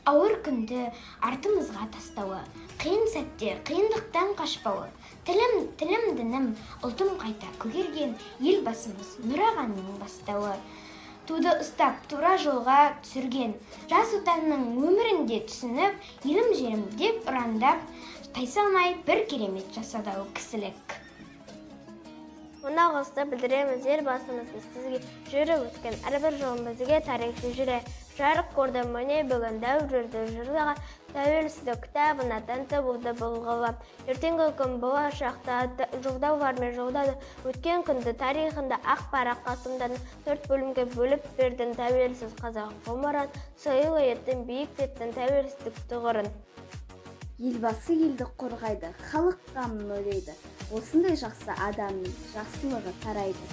Ауыр күнді артымызға тастауы, қиын сәтте қиындықтан қашпауы, тілім дінім, ұлтым қайта көгерген елбасымыз Нұрағанның бастауы. Туды ұстап, тура жолға түсірген, жас отанның өмірінде түсініп, елім жерім деп ұрандап, тайсалмай бір керемет жасады ол кісілік. Мына қосты білдіреміз елбасымызды сізге жүріп өткен әрбір жолын бізге тарихи жүре. Жарық көрді міне бүгін дәуірді жырлаған тәуелсіздік кітабына тәнті болды бұл ғалам. Ертеңгі күн болашақта жолдау бар мен жолдады. Өткен күнді тарихында ақ парақ қасымдан 4 бөлімге бөліп бердің тәуелсіз қазақ ғұмырын, сыйлы еттің биіктеттің тәуелсіздік тұғырын. Елбасы елді қорғайды, халық қамын ойлайды. Осындай жақсы адамның жақсылығы тарайды.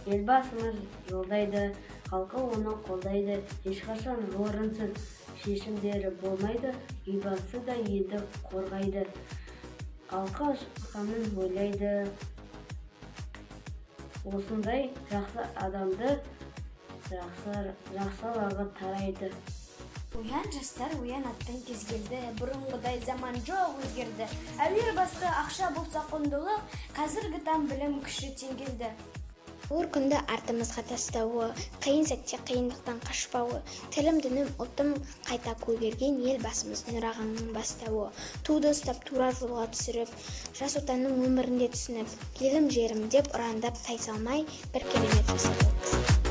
Елбасымыз жолдайды, халқы оны қолдайды. Ешқашан орынсыз шешімдері болмайды. Елбасы да елді қорғайды. Халқы қамын ойлайды. Осындай жақсы адамды жақсылығы тарайды. Оян жастар, оян аттан кез келді, бұрынғыдай заман жоқ өзгерді. Әуел басты ақша болса құндылық, қазіргі там білім күші теңгелді. Ауыр күнді артымызға тастауы, қиын сәтте қиындықтан қашпауы, тілім дінім ұлтым қайта көгерген елбасымыз Нұрағанның бастауы. Туды ұстап, тура жолға түсіріп, жас отанның өмірінде түсініп, елім жерім деп ұрандап тайсалмай бір керемет жасады.